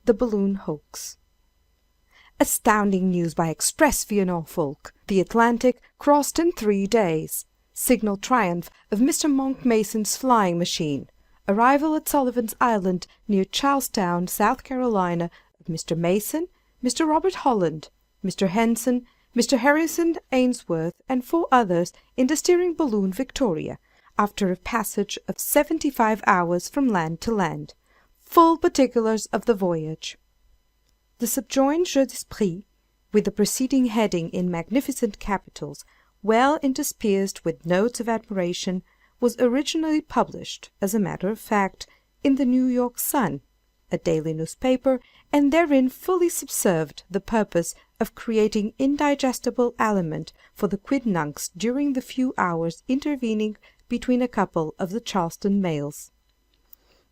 The Balloon Hoax. Astounding news by express via Norfolk. The Atlantic crossed in 3 days. Signal triumph of Mr. Monck Mason's flying machine. Arrival at Sullivan's Island, near Charlestown, South Carolina, of Mr. Mason, Mr. Robert Holland, Mr. Henson, Mr. Harrison Ainsworth, and 4 others, in the steering balloon Victoria, after a passage of 75 hours from land to land. Full particulars of the voyage. The subjoined jeu d'esprit, with the preceding heading in magnificent capitals, well interspersed with notes of admiration, was originally published, as a matter of fact, in the New York Sun, a daily newspaper, and therein fully subserved the purpose of creating indigestible aliment for the quidnuncs during the few hours intervening between a couple of the Charleston mails.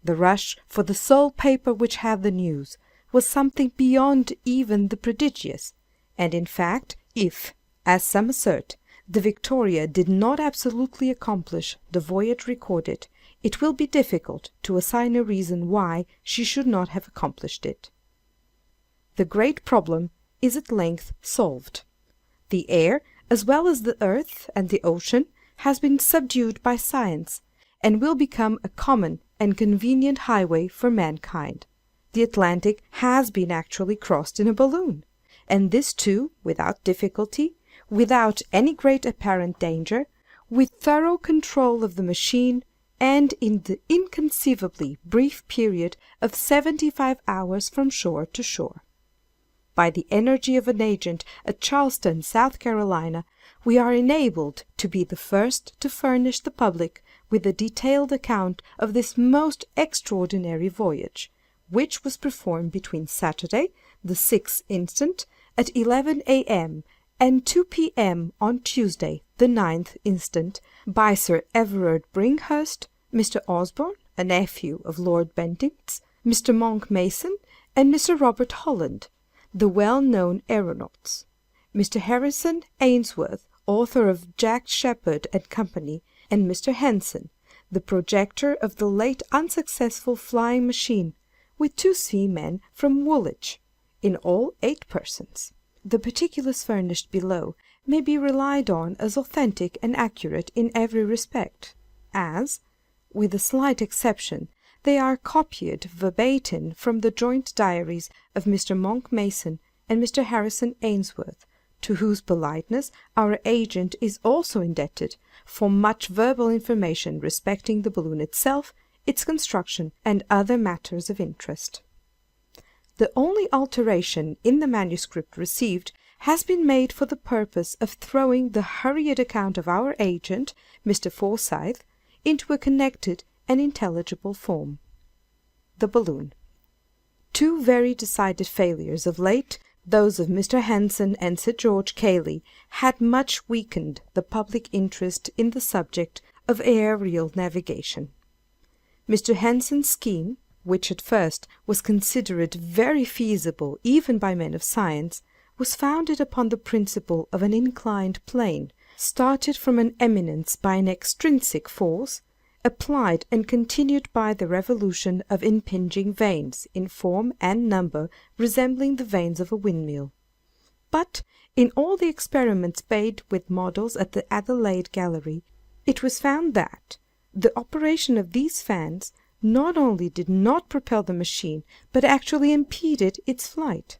The rush for the sole paper which had the news was something beyond even the prodigious, and in fact, if, as some assert, the Victoria did not absolutely accomplish the voyage recorded, it will be difficult to assign a reason why she should not have accomplished it. The great problem is at length solved. The air, as well as the earth and the ocean, has been subdued by science, and will become a common and convenient highway for mankind. The Atlantic has been actually crossed in a balloon, and this too without difficulty, without any great apparent danger, with thorough control of the machine, and in the inconceivably brief period of 75 hours from shore to shore. By the energy of an agent at Charleston, South Carolina, we are enabled to be the first to furnish the public with a detailed account of this most extraordinary voyage, which was performed between Saturday, the 6th instant, at 11 a.m., and 2 p.m. on Tuesday, the 9th instant, by Sir Everard Bringhurst, Mr. Osborne, a nephew of Lord Bentinck's, Mr. Monck Mason, and Mr. Robert Holland, the well-known aeronauts, Mr. Harrison Ainsworth, author of Jack Sheppard and Company, and Mr. Henson, the projector of the late unsuccessful flying machine, with 2 seamen from Woolwich, in all 8 persons. The particulars furnished below may be relied on as authentic and accurate in every respect, as, with a slight exception, they are copied verbatim from the joint diaries of Mr. Monck Mason and Mr. Harrison Ainsworth, to whose politeness our agent is also indebted for much verbal information respecting the balloon itself, its construction, and other matters of interest. The only alteration in the manuscript received has been made for the purpose of throwing the hurried account of our agent, Mr. Forsyth, into a connected and intelligible form. The Balloon. 2 very decided failures of late, those of Mr. Henson and Sir George Cayley, had much weakened the public interest in the subject of aerial navigation. Mr. Henson's scheme, which at first was considered very feasible even by men of science, was founded upon the principle of an inclined plane, started from an eminence by an extrinsic force, applied and continued by the revolution of impinging vanes, in form and number resembling the vanes of a windmill. But, in all the experiments made with models at the Adelaide Gallery, it was found that the operation of these fans not only did not propel the machine, but actually impeded its flight.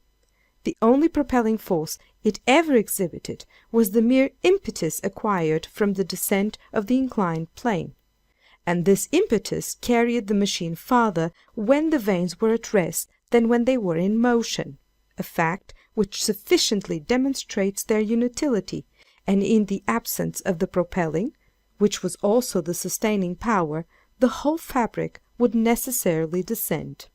The only propelling force it ever exhibited was the mere impetus acquired from the descent of the inclined plane, and this impetus carried the machine farther when the vanes were at rest than when they were in motion, a fact which sufficiently demonstrates their inutility, and in the absence of the propelling, which was also the sustaining power, the whole fabric would necessarily descend.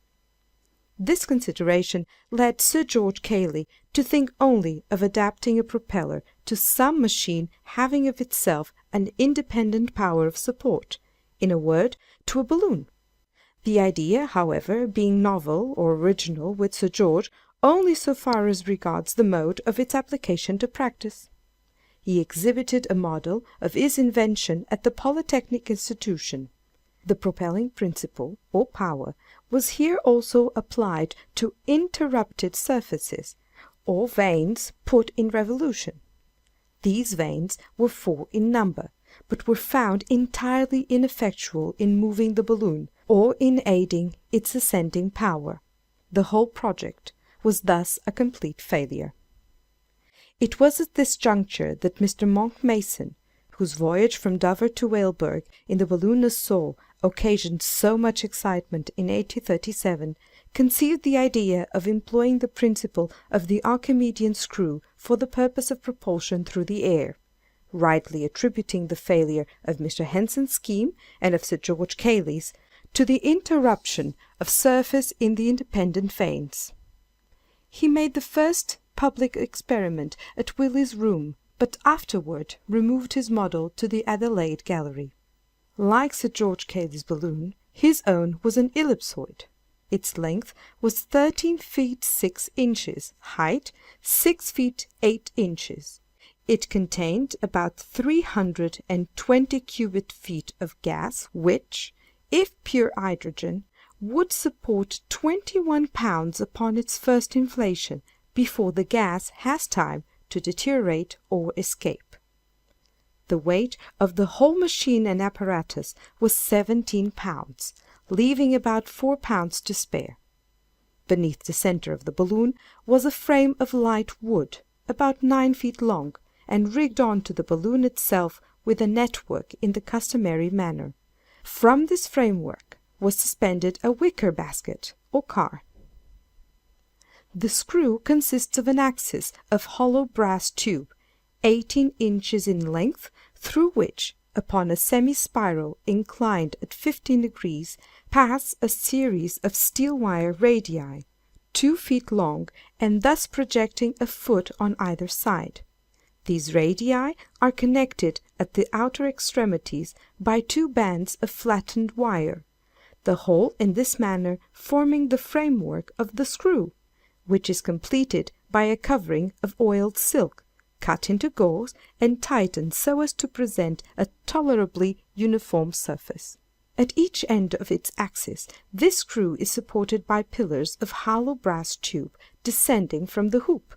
This consideration led Sir George Cayley to think only of adapting a propeller to some machine having of itself an independent power of support, in a word, to a balloon. The idea, however, being novel or original with Sir George only so far as regards the mode of its application to practice. He exhibited a model of his invention at the Polytechnic Institution. The propelling principle, or power, was here also applied to interrupted surfaces, or vanes put in revolution. These vanes were 4 in number, but were found entirely ineffectual in moving the balloon, or in aiding its ascending power. The whole project was thus a complete failure. It was at this juncture that Mr. Monck Mason, whose voyage from Dover to Weilburg in the balloon Nassau occasioned so much excitement in 1837, conceived the idea of employing the principle of the Archimedean screw for the purpose of propulsion through the air, rightly attributing the failure of Mr. Henson's scheme and of Sir George Cayley's to the interruption of surface in the independent vanes. He made the first public experiment at Willie's room, but afterward removed his model to the Adelaide Gallery. Like Sir George Cayley's balloon, his own was an ellipsoid. Its length was 13 feet 6 inches, height 6 feet 8 inches. It contained about 320 cubic feet of gas, which, if pure hydrogen, would support 21 pounds upon its first inflation, before the gas has time to deteriorate or escape. The weight of the whole machine and apparatus was 17 pounds, leaving about 4 pounds to spare. Beneath the centre of the balloon was a frame of light wood, about 9 feet long, and rigged on to the balloon itself with a network in the customary manner. From this framework was suspended a wicker basket, or car. The screw consists of an axis of hollow brass tube, 18 inches in length, through which, upon a semi-spiral inclined at 15 degrees, pass a series of steel wire radii, 2 feet long, and thus projecting a foot on either side. These radii are connected at the outer extremities by 2 bands of flattened wire, the whole in this manner forming the framework of the screw, which is completed by a covering of oiled silk, cut into gauze and tightened so as to present a tolerably uniform surface. At each end of its axis this screw is supported by pillars of hollow brass tube descending from the hoop.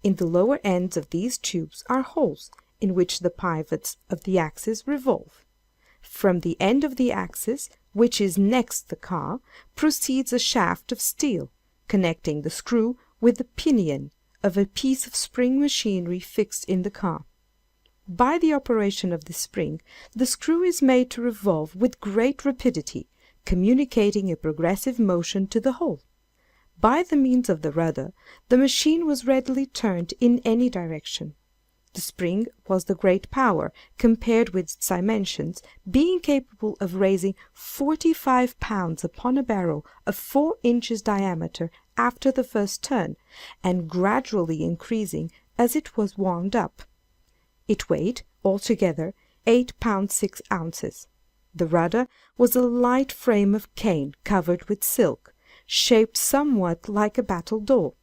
In the lower ends of these tubes are holes, in which the pivots of the axis revolve. From the end of the axis, which is next the car, proceeds a shaft of steel, connecting the screw with the pinion of a piece of spring machinery fixed in the car. By the operation of this spring, the screw is made to revolve with great rapidity, communicating a progressive motion to the whole. By the means of the rudder, the machine was readily turned in any direction. The spring was the great power, compared with its dimensions, being capable of raising 45 pounds upon a barrel of 4 inches diameter after the first turn, and gradually increasing as it was wound up. It weighed, altogether, 8 pounds 6 ounces. The rudder was a light frame of cane covered with silk, shaped somewhat like a battledore,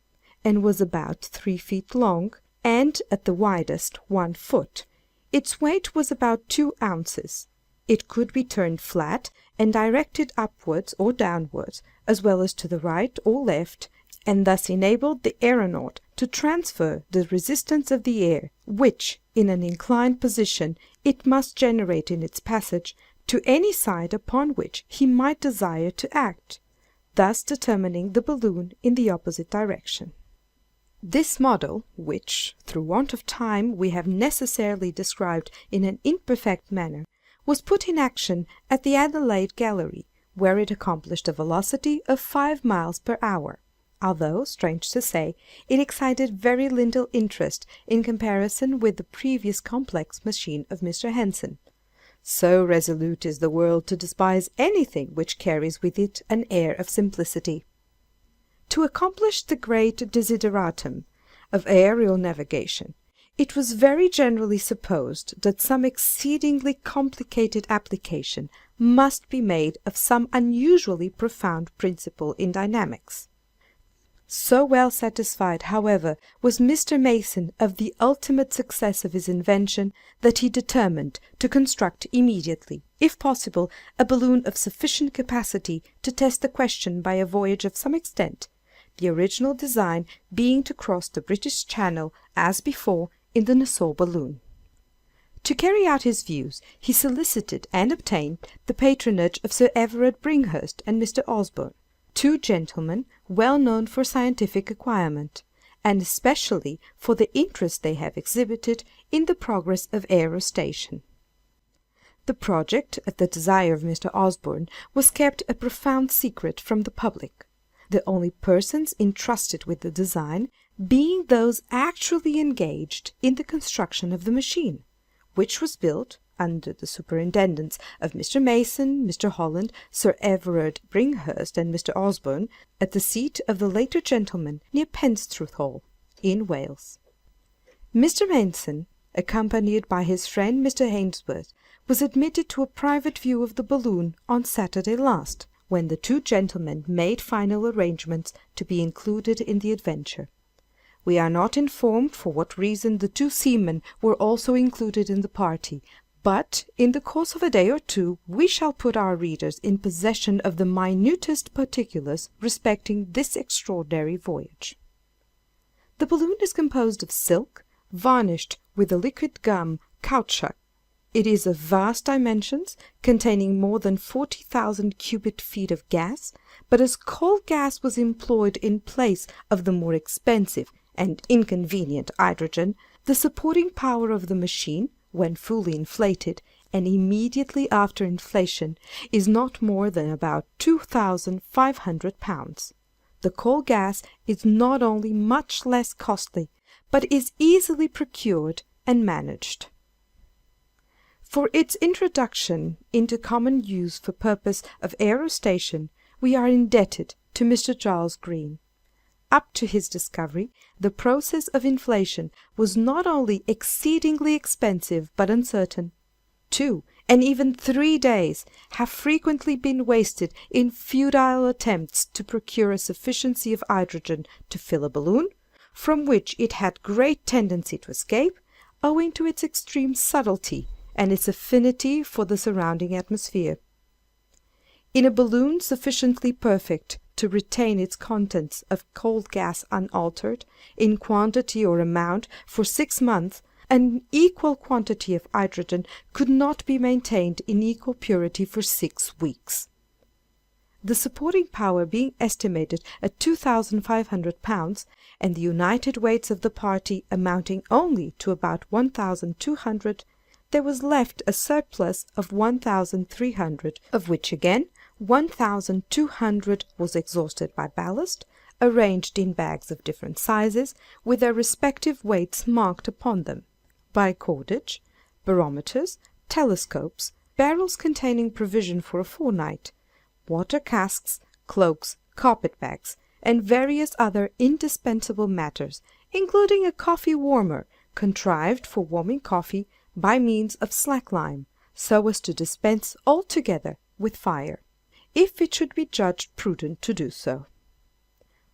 and was about 3 feet long, and at the widest 1 foot. Its weight was about 2 ounces. It could be turned flat and directed upwards or downwards, as well as to the right or left, and thus enabled the aeronaut to transfer the resistance of the air, which, in an inclined position, it must generate in its passage, to any side upon which he might desire to act, thus determining the balloon in the opposite direction. This model, which, through want of time, we have necessarily described in an imperfect manner, was put in action at the Adelaide Gallery, where it accomplished a velocity of 5 miles per hour, although, strange to say, it excited very little interest in comparison with the previous complex machine of Mr. Henson. So resolute is the world to despise anything which carries with it an air of simplicity. To accomplish the great desideratum of aerial navigation, it was very generally supposed that some exceedingly complicated application must be made of some unusually profound principle in dynamics. So well satisfied, however, was Mr. Mason of the ultimate success of his invention, that he determined to construct immediately, if possible, a balloon of sufficient capacity to test the question by a voyage of some extent, the original design being to cross the British Channel, as before, in the Nassau balloon. To carry out his views, he solicited and obtained the patronage of Sir Everard Bringhurst and Mr. Osborne, two gentlemen well known for scientific acquirement, and especially for the interest they have exhibited in the progress of aerostation. The project, at the desire of Mr. Osborne, was kept a profound secret from the public, the only persons entrusted with the design being those actually engaged in the construction of the machine, which was built, under the superintendence of Mr. Mason, Mr. Holland, Sir Everard Bringhurst, and Mr. Osborne, at the seat of the latter gentleman, near Penstruth Hall, in Wales. Mr. Mason, accompanied by his friend Mr. Ainsworth, was admitted to a private view of the balloon on Saturday last, when the two gentlemen made final arrangements to be included in the adventure. We are not informed for what reason the two seamen were also included in the party, but in the course of a day or two we shall put our readers in possession of the minutest particulars respecting this extraordinary voyage. The balloon is composed of silk, varnished with the liquid gum caoutchouc. It is of vast dimensions, containing more than 40,000 cubic feet of gas, but as coal gas was employed in place of the more expensive and inconvenient hydrogen, the supporting power of the machine, when fully inflated, and immediately after inflation, is not more than about 2,500 pounds. The coal gas is not only much less costly, but is easily procured and managed. For its introduction into common use for purpose of aerostation, we are indebted to Mr. Charles Green. Up to his discovery, the process of inflation was not only exceedingly expensive but uncertain. 2 and even 3 days have frequently been wasted in futile attempts to procure a sufficiency of hydrogen to fill a balloon, from which it had great tendency to escape, owing to its extreme subtlety and its affinity for the surrounding atmosphere. In a balloon sufficiently perfect to retain its contents of coal gas unaltered, in quantity or amount, for 6 months, an equal quantity of hydrogen could not be maintained in equal purity for 6 weeks. The supporting power being estimated at 2,500 pounds, and the united weights of the party amounting only to about 1,200, there was left a surplus of 1,300, of which again 1,200 was exhausted by ballast, arranged in bags of different sizes, with their respective weights marked upon them, by cordage, barometers, telescopes, barrels containing provision for a fortnight, water casks, cloaks, carpet-bags, and various other indispensable matters, including a coffee warmer, contrived for warming coffee by means of slack-lime, so as to dispense altogether with fire, if it should be judged prudent to do so.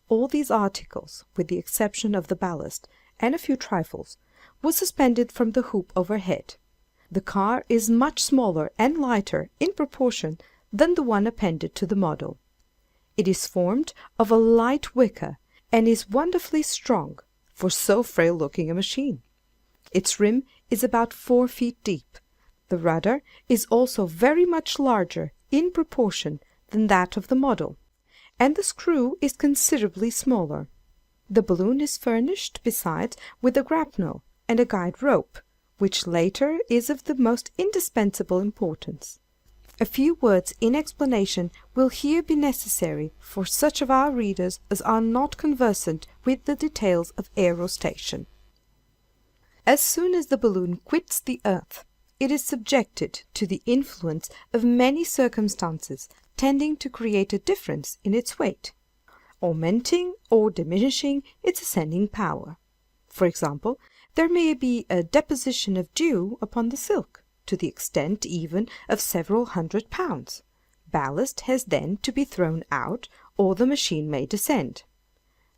All these articles, with the exception of the ballast and a few trifles, were suspended from the hoop overhead. The car is much smaller and lighter in proportion than the one appended to the model. It is formed of a light wicker, and is wonderfully strong for so frail-looking a machine. Its rim is about 4 feet deep. The rudder is also very much larger in proportion than that of the model, and the screw is considerably smaller. The balloon is furnished, besides, with a grapnel and a guide rope, which latter is of the most indispensable importance. A few words in explanation will here be necessary for such of our readers as are not conversant with the details of aerostation. As soon as the balloon quits the earth, it is subjected to the influence of many circumstances tending to create a difference in its weight, augmenting or diminishing its ascending power. For example, there may be a deposition of dew upon the silk, to the extent even of several 100 pounds. Ballast has then to be thrown out, or the machine may descend.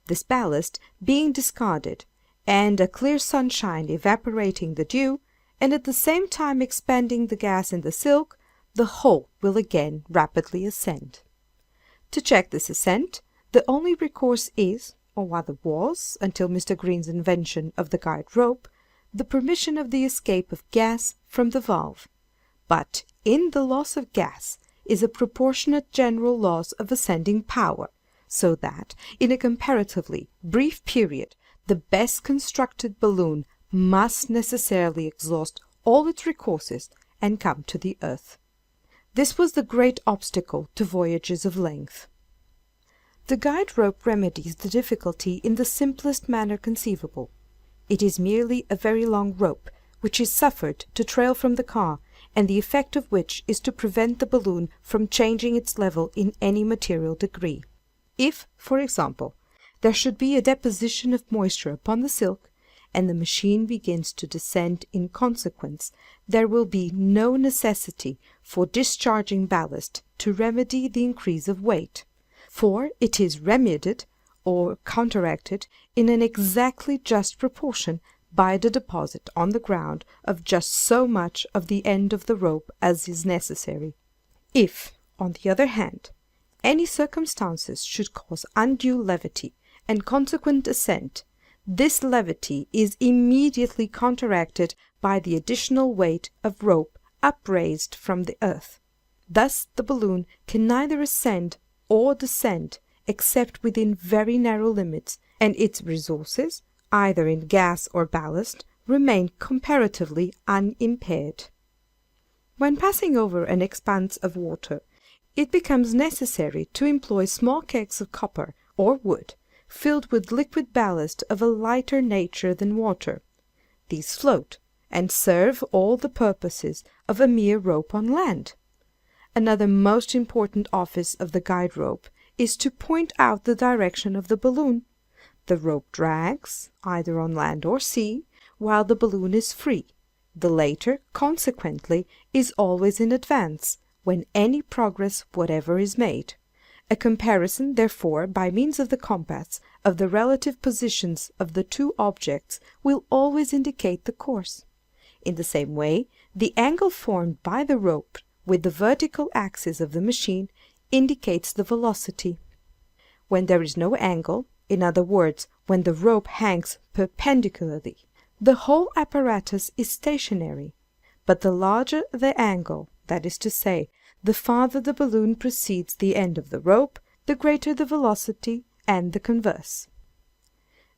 this ballast being discarded, and a clear sunshine evaporating the dew, and at the same time expanding the gas in the silk, the whole will again rapidly ascend. To check this ascent, the only recourse is, or rather was, until Mr. Green's invention of the guide rope, the permission of the escape of gas from the valve. But in the loss of gas is a proportionate general loss of ascending power, so that, in a comparatively brief period, the best constructed balloon must necessarily exhaust all its recourses and come to the earth. This was the great obstacle to voyages of length. The guide rope remedies the difficulty in the simplest manner conceivable. It is merely a very long rope, which is suffered to trail from the car, and the effect of which is to prevent the balloon from changing its level in any material degree. If, for example, there should be a deposition of moisture upon the silk, and the machine begins to descend in consequence, there will be no necessity for discharging ballast to remedy the increase of weight, for it is remedied or counteracted in an exactly just proportion by the deposit on the ground of just so much of the end of the rope as is necessary. If, on the other hand, any circumstances should cause undue levity and consequent ascent, this levity is immediately counteracted by the additional weight of rope upraised from the earth. Thus the balloon can neither ascend or descend except within very narrow limits, and its resources, either in gas or ballast, remain comparatively unimpaired. When passing over an expanse of water, it becomes necessary to employ small kegs of copper or wood, filled with liquid ballast of a lighter nature than water. These float, and serve all the purposes of a mere rope on land. Another most important office of the guide rope is to point out the direction of the balloon. The rope drags, either on land or sea, while the balloon is free. The latter, consequently, is always in advance, when any progress whatever is made. A comparison, therefore, by means of the compass, of the relative positions of the two objects will always indicate the course. In the same way, the angle formed by the rope with the vertical axis of the machine indicates the velocity. When there is no angle, in other words, when the rope hangs perpendicularly, the whole apparatus is stationary. But the larger the angle, that is to say, the farther the balloon precedes the end of the rope, the greater the velocity, and the converse.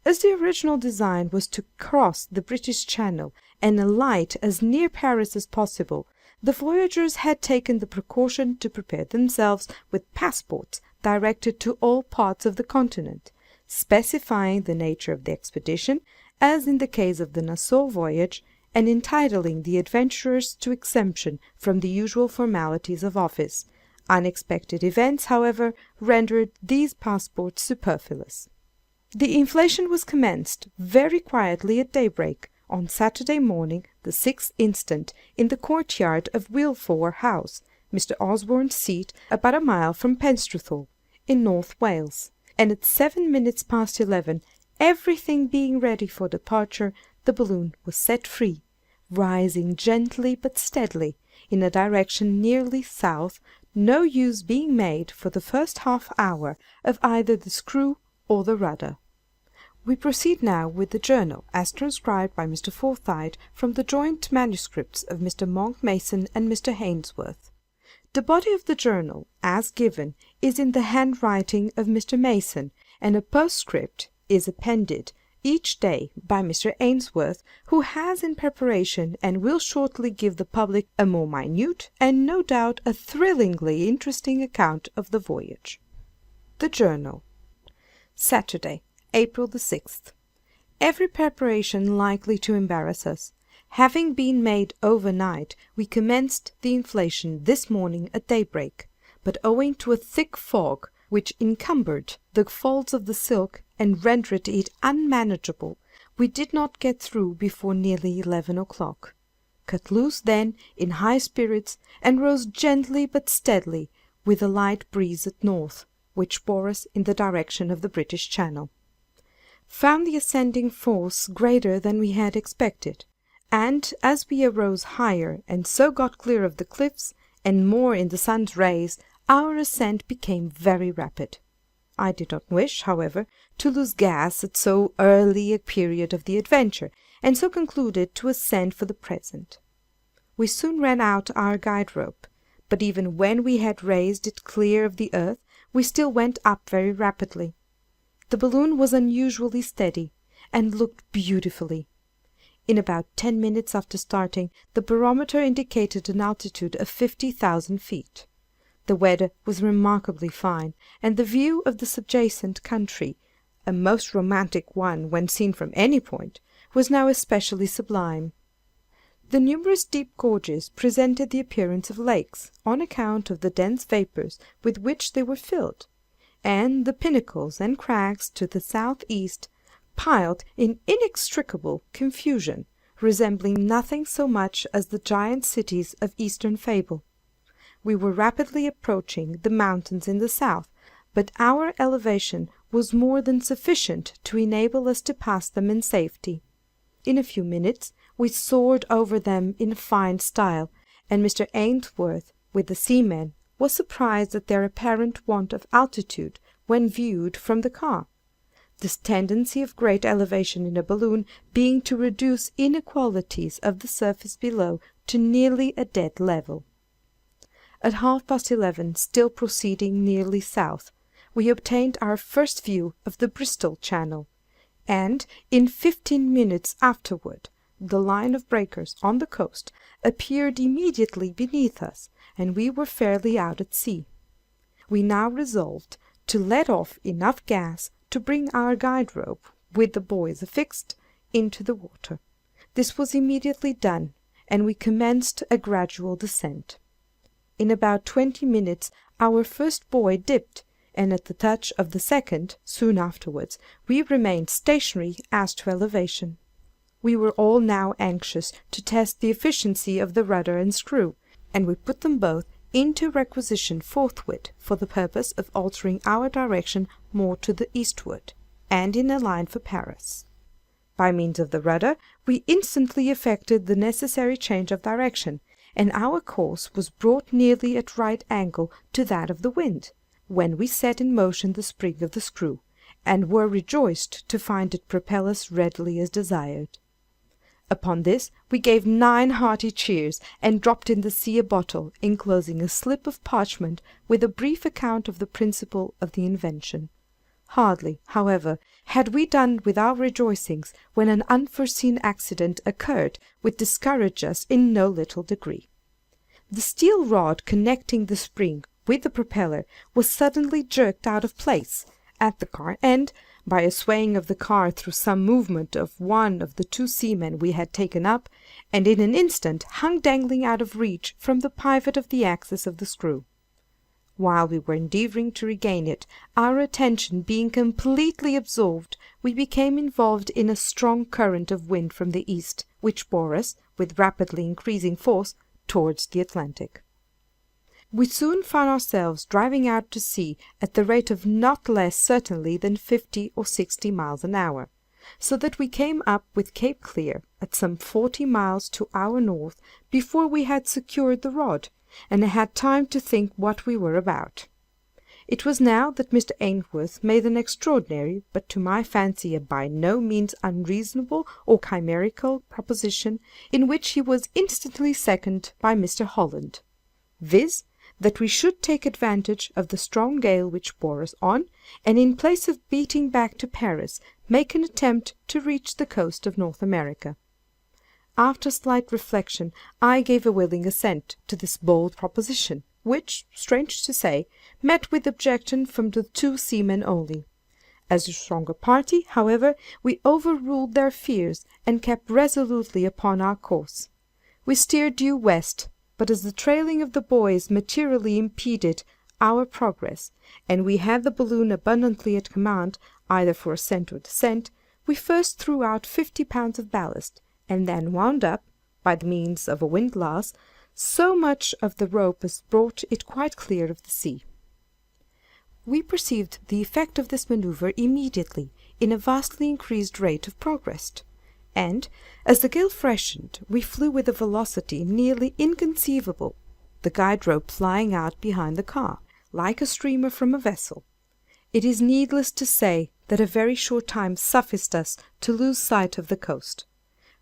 As the original design was to cross the British Channel and alight as near Paris as possible, the voyagers had taken the precaution to prepare themselves with passports directed to all parts of the continent, specifying the nature of the expedition, as in the case of the Nassau voyage, and entitling the adventurers to exemption from the usual formalities of office. Unexpected events, however, rendered these passports superfluous. The inflation was commenced very quietly at daybreak, on Saturday morning, the 6th instant, in the courtyard of Wilfore House, Mr. Osborne's seat, about a mile from Penstruthal, in North Wales, and at 7 minutes past 11, everything being ready for departure, the balloon was set free, rising gently but steadily, in a direction nearly south, no use being made for the first half-hour of either the screw or the rudder. We proceed now with the journal, as transcribed by Mr. Forsyth from the joint manuscripts of Mr. Monck Mason and Mr. Ainsworth. The body of the journal, as given, is in the handwriting of Mr. Mason, and a postscript is appended each day by Mr. Ainsworth, who has in preparation and will shortly give the public a more minute and no doubt a thrillingly interesting account of the voyage. The Journal. Saturday, April the 6th. Every preparation likely to embarrass us having been made overnight, we commenced the inflation this morning at daybreak, but owing to a thick fog which encumbered the folds of the silk and rendered it unmanageable, we did not get through before nearly 11 o'clock. Cut loose then in high spirits, and rose gently but steadily, with a light breeze at north, which bore us in the direction of the British Channel. found the ascending force greater than we had expected, and as we arose higher and so got clear of the cliffs, and more in the sun's rays, our ascent became very rapid. I did not wish, however, to lose gas at so early a period of the adventure, and so concluded to ascend for the present. We soon ran out our guide rope, but even when we had raised it clear of the earth, we still went up very rapidly. The balloon was unusually steady, and looked beautifully. In about 10 minutes after starting, the barometer indicated an altitude of 50,000 feet. The weather was remarkably fine, and the view of the subjacent country, a most romantic one when seen from any point, was now especially sublime. The numerous deep gorges presented the appearance of lakes, on account of the dense vapours with which they were filled, and the pinnacles and crags to the south-east, piled in inextricable confusion, resembling nothing so much as the giant cities of Eastern fable. We were rapidly approaching the mountains in the south, but our elevation was more than sufficient to enable us to pass them in safety. In a few minutes we soared over them in fine style, and Mr. Ainsworth, with the seamen, was surprised at their apparent want of altitude when viewed from the car, this tendency of great elevation in a balloon being to reduce inequalities of the surface below to nearly a dead level. At 11:30, still proceeding nearly south, we obtained our first view of the Bristol Channel, and in 15 minutes afterward the line of breakers on the coast appeared immediately beneath us, and we were fairly out at sea. We now resolved to let off enough gas to bring our guide rope, with the buoys affixed, into the water. This was immediately done, and we commenced a gradual descent. In about 20 minutes our first buoy dipped, and at the touch of the second, soon afterwards, we remained stationary as to elevation. We were all now anxious to test the efficiency of the rudder and screw, and we put them both into requisition forthwith for the purpose of altering our direction more to the eastward, and in a line for Paris. By means of the rudder we instantly effected the necessary change of direction, and our course was brought nearly at right angle to that of the wind, when we set in motion the spring of the screw, and were rejoiced to find it propel us readily as desired. Upon this we gave 9 hearty cheers, and dropped in the sea a bottle, enclosing a slip of parchment with a brief account of the principle of the invention. Hardly, however, had we done with our rejoicings, when an unforeseen accident occurred which discouraged us in no little degree. The steel rod connecting the spring with the propeller was suddenly jerked out of place at the car end, by a swaying of the car through some movement of one of the 2 seamen we had taken up, and in an instant hung dangling out of reach from the pivot of the axis of the screw. While we were endeavouring to regain it, our attention being completely absorbed, we became involved in a strong current of wind from the east, which bore us, with rapidly increasing force, towards the Atlantic. We soon found ourselves driving out to sea at the rate of not less certainly than 50 or 60 miles an hour, so that we came up with Cape Clear at some 40 miles to our north before we had secured the rod, and had time to think what we were about. It was now that Mr. Ainsworth made an extraordinary, but to my fancy a by no means unreasonable or chimerical proposition, in which he was instantly seconded by Mr. Holland, viz., that we should take advantage of the strong gale which bore us on, and in place of beating back to Paris, make an attempt to reach the coast of North America. After slight reflection, I gave a willing assent to this bold proposition, which, strange to say, met with objection from the 2 seamen only. As the stronger party, however, we overruled their fears, and kept resolutely upon our course. We steered due west, but as the trailing of the buoys materially impeded our progress, and we had the balloon abundantly at command, either for ascent or descent, we first threw out 50 pounds of ballast, and then wound up, by the means of a windlass, so much of the rope as brought it quite clear of the sea. We perceived the effect of this manoeuvre immediately in a vastly increased rate of progress, and, as the gale freshened, we flew with a velocity nearly inconceivable, the guide rope flying out behind the car, like a streamer from a vessel. It is needless to say that a very short time sufficed us to lose sight of the coast.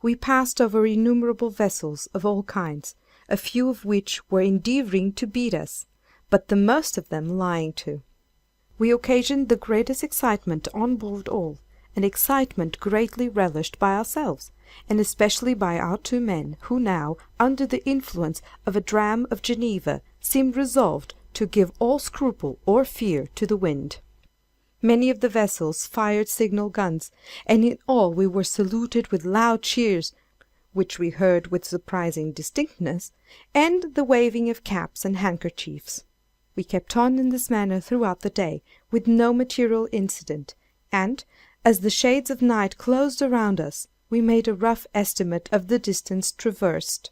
We passed over innumerable vessels of all kinds, a few of which were endeavouring to beat us, but the most of them lying to. We occasioned the greatest excitement on board all, an excitement greatly relished by ourselves, and especially by our two men, who now, under the influence of a dram of Geneva, seemed resolved to give all scruple or fear to the wind. Many of the vessels fired signal guns, and in all we were saluted with loud cheers, which we heard with surprising distinctness, and the waving of caps and handkerchiefs. We kept on in this manner throughout the day, with no material incident, and, as the shades of night closed around us, we made a rough estimate of the distance traversed.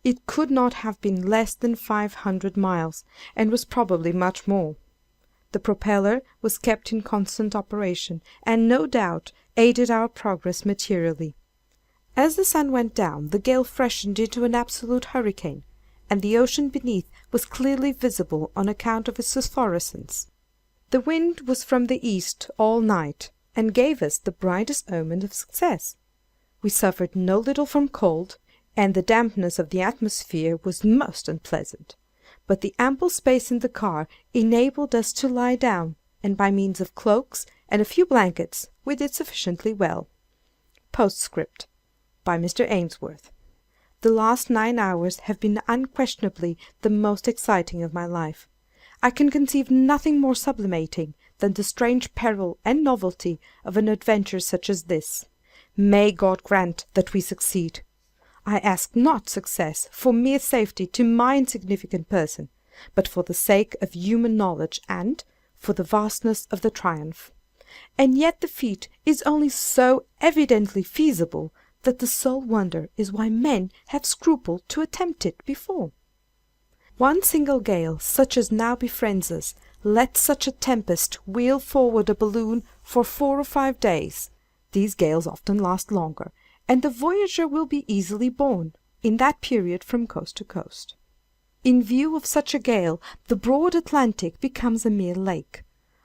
It could not have been less than 500 miles, and was probably much more. The propeller was kept in constant operation, and no doubt aided our progress materially. As the sun went down, the gale freshened into an absolute hurricane, and the ocean beneath was clearly visible on account of its phosphorescence. The wind was from the east all night, and gave us the brightest omen of success. We suffered no little from cold, and the dampness of the atmosphere was most unpleasant, but the ample space in the car enabled us to lie down, and by means of cloaks and a few blankets we did sufficiently well. Postscript. By Mr. Ainsworth. The last 9 hours have been unquestionably the most exciting of my life. I can conceive nothing more sublimating than the strange peril and novelty of an adventure such as this. May God grant that we succeed! I ask not success for mere safety to my insignificant person, but for the sake of human knowledge and for the vastness of the triumph. And yet the feat is only so evidently feasible that the sole wonder is why men have scrupled to attempt it before. One single gale, such as now befriends us, let such a tempest wheel forward a balloon for 4 or 5 days. These gales often last longer, and the voyager will be easily borne, in that period, from coast to coast. In view of such a gale, the broad Atlantic becomes a mere lake.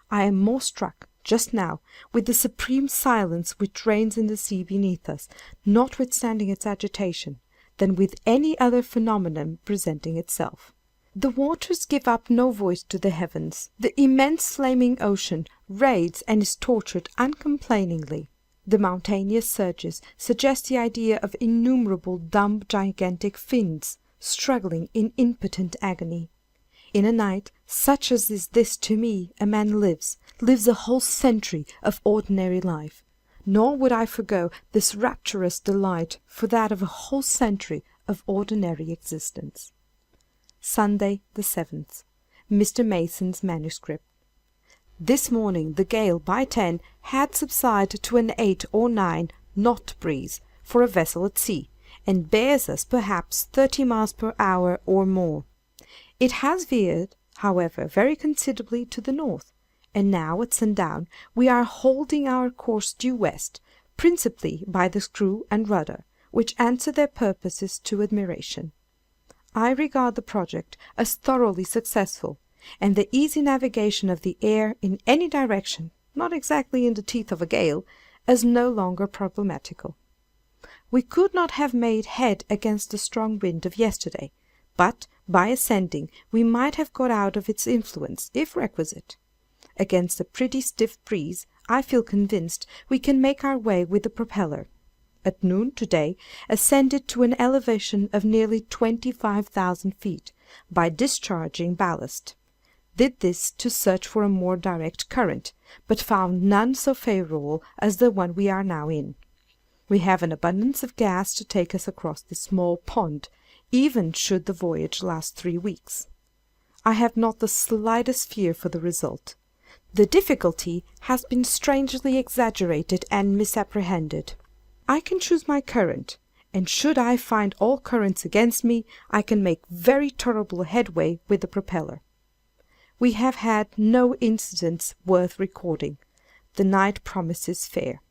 I am more struck, just now, with the supreme silence which reigns in the sea beneath us, notwithstanding its agitation, than with any other phenomenon presenting itself. The waters give up no voice to the heavens. The immense flaming ocean raids and is tortured uncomplainingly. The mountainous surges suggest the idea of innumerable dumb gigantic fiends, struggling in impotent agony. In a night such as is this to me, a man lives a whole century of ordinary life, nor would I forego this rapturous delight for that of a whole century of ordinary existence. Sunday, the 7th. Mr. Mason's manuscript. This morning the gale by 10 had subsided to an 8 or 9 knot breeze for a vessel at sea, and bears us perhaps 30 miles per hour or more. It has veered, however, very considerably to the north, and now at sundown we are holding our course due west, principally by the screw and rudder, which answer their purposes to admiration. I regard the project as thoroughly successful, and the easy navigation of the air in any direction, not exactly in the teeth of a gale, as no longer problematical. We could not have made head against the strong wind of yesterday, but by ascending we might have got out of its influence, if requisite. Against a pretty stiff breeze, I feel convinced we can make our way with the propeller. At noon to-day ascended to an elevation of nearly 25,000 feet, by discharging ballast. Did this to search for a more direct current, but found none so favourable as the one we are now in. We have an abundance of gas to take us across this small pond, even should the voyage last 3 weeks. I have not the slightest fear for the result. The difficulty has been strangely exaggerated and misapprehended. I can choose my current, and should I find all currents against me, I can make very tolerable headway with the propeller. We have had no incidents worth recording. The night promises fair.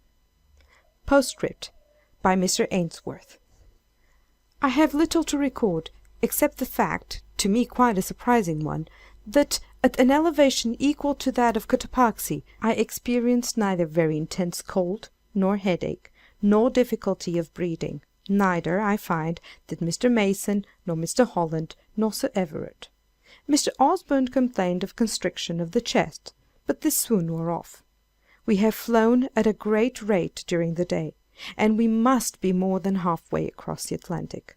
Postscript by Mr. Ainsworth. I have little to record, except the fact, to me quite a surprising one, that at an elevation equal to that of Cotopaxi I experienced neither very intense cold, nor headache, nor difficulty of breathing. Neither, I find, did Mr. Mason, nor Mr. Holland, nor Sir Everard. Mr. Osborne complained of constriction of the chest, but this soon wore off. We have flown at a great rate during the day, and we must be more than half-way across the Atlantic.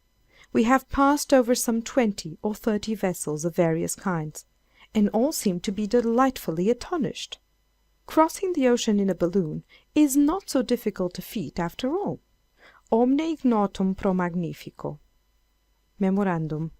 We have passed over some 20 or 30 vessels of various kinds, and all seem to be delightfully astonished. Crossing the ocean in a balloon is not so difficult a feat after all. Omne ignotum pro magnifico. Memorandum.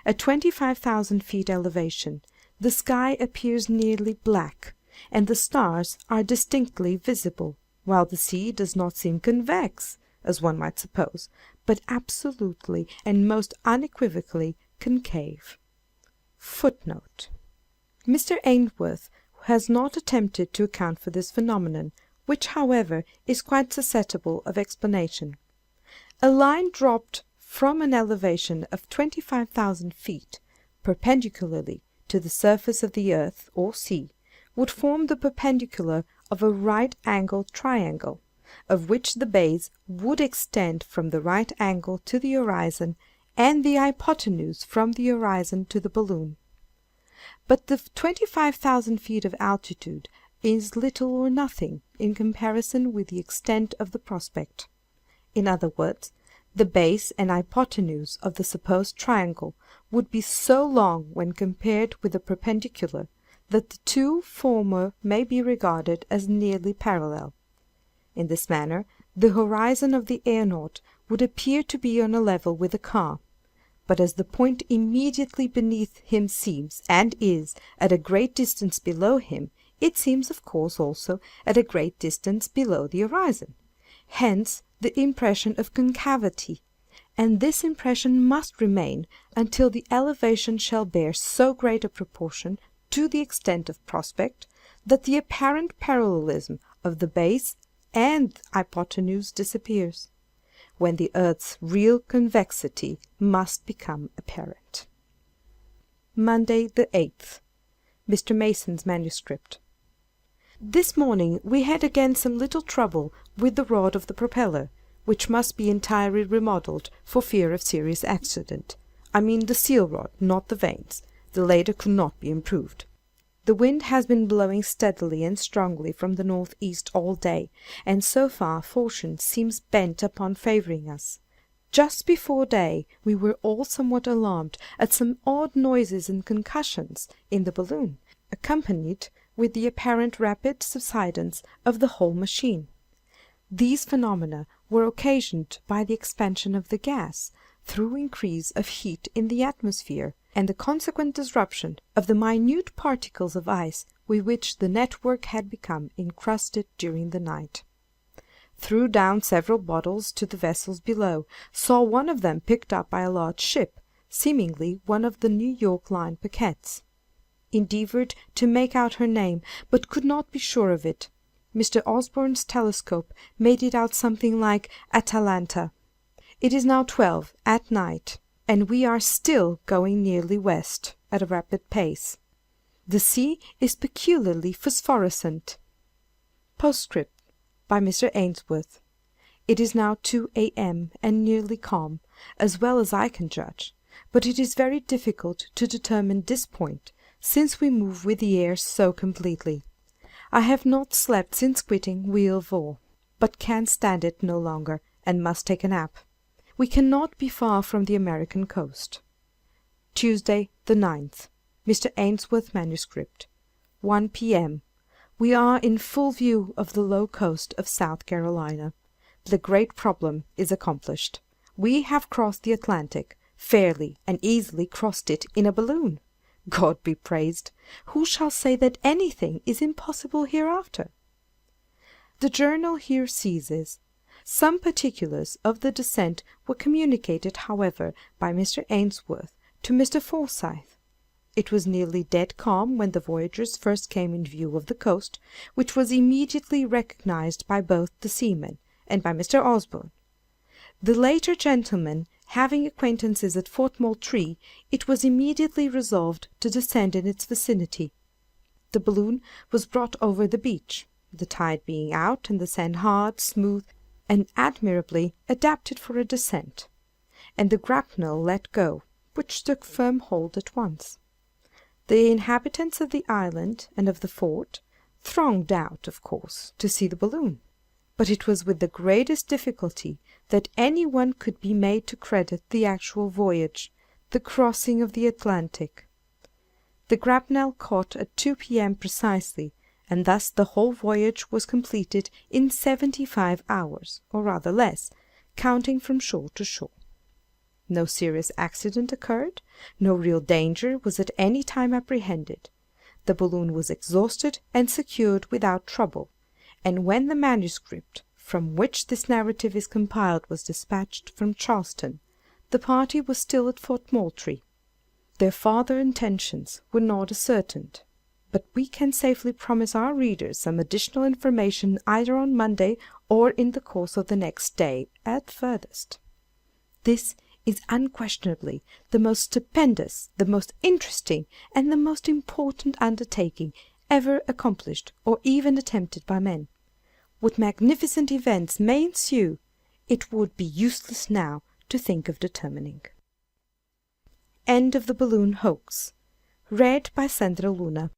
At 25,000 feet elevation, the sky appears nearly black, and the stars are distinctly visible, while the sea does not seem convex, as one might suppose, but absolutely and most unequivocally concave. Footnote. Mr. Ainsworth has not attempted to account for this phenomenon, which, however, is quite susceptible of explanation. A line dropped from an elevation of 25,000 feet, perpendicularly to the surface of the earth or sea, would form the perpendicular of a right-angled triangle, of which the base would extend from the right angle to the horizon, and the hypotenuse from the horizon to the balloon. But the 25,000 feet of altitude is little or nothing in comparison with the extent of the prospect. In other words, the base and hypotenuse of the supposed triangle would be so long when compared with the perpendicular, that the two former may be regarded as nearly parallel. In this manner, the horizon of the aeronaut would appear to be on a level with the car, but as the point immediately beneath him seems, and is, at a great distance below him, it seems of course also at a great distance below the horizon. Hence the impression of concavity, and this impression must remain until the elevation shall bear so great a proportion to the extent of prospect, that the apparent parallelism of the base and hypotenuse disappears, when the earth's real convexity must become apparent. Monday, the 8th. Mr. Mason's manuscript. This morning we had again some little trouble with the rod of the propeller, which must be entirely remodelled for fear of serious accident. I mean the seal rod, not the vanes. The latter could not be improved. The wind has been blowing steadily and strongly from the north-east all day, and so far fortune seems bent upon favouring us. Just before day we were all somewhat alarmed at some odd noises and concussions in the balloon, accompanied with the apparent rapid subsidence of the whole machine. These phenomena were occasioned by the expansion of the gas, through increase of heat in the atmosphere, and the consequent disruption of the minute particles of ice with which the network had become encrusted during the night. Threw down several bottles to the vessels below, saw one of them picked up by a large ship, seemingly one of the New York line paquettes. Endeavoured to make out her name, but could not be sure of it. Mr. Osborne's telescope made it out something like Atalanta. It is now 12 at night, and we are still going nearly west, at a rapid pace. The sea is peculiarly phosphorescent. Postscript by Mr. Ainsworth. It is now 2 a.m. and nearly calm, as well as I can judge, but it is very difficult to determine this point, since we move with the air so completely. I have not slept since quitting Wheelville, but can stand it no longer, and must take a nap. We cannot be far from the American coast. Tuesday, the 9th. Mr. Ainsworth manuscript. 1 p.m. We are in full view of the low coast of South Carolina. The great problem is accomplished. We have crossed the Atlantic, fairly and easily crossed it in a balloon. God be praised! Who shall say that anything is impossible hereafter? The journal here ceases. Some particulars of the descent were communicated, however, by Mr. Ainsworth to Mr. Forsyth, It was nearly dead calm when the voyagers first came in view of the coast, which was immediately recognized by both the seamen and by Mr. Osborne. The latter gentleman having acquaintances at Fort Moultrie, it was immediately resolved to descend in its vicinity. The balloon was brought over the beach, the tide being out and the sand hard, smooth, and admirably adapted for a descent, and the grapnel let go, which took firm hold at once. The inhabitants of the island and of the fort thronged out, of course, to see the balloon, but it was with the greatest difficulty that any one could be made to credit the actual voyage, the crossing of the Atlantic. The grapnel caught at 2 p.m. precisely, and thus the whole voyage was completed in 75 hours, or rather less, counting from shore to shore. No serious accident occurred, no real danger was at any time apprehended. The balloon was exhausted and secured without trouble, and when the manuscript from which this narrative is compiled was dispatched from Charleston, the party was still at Fort Moultrie. Their farther intentions were not ascertained, but we can safely promise our readers some additional information either on Monday or in the course of the next day at furthest. This is unquestionably the most stupendous, the most interesting, and the most important undertaking ever accomplished or even attempted by men. What magnificent events may ensue, it would be useless now to think of determining. End of the Balloon Hoax. Read by Sandra Luna.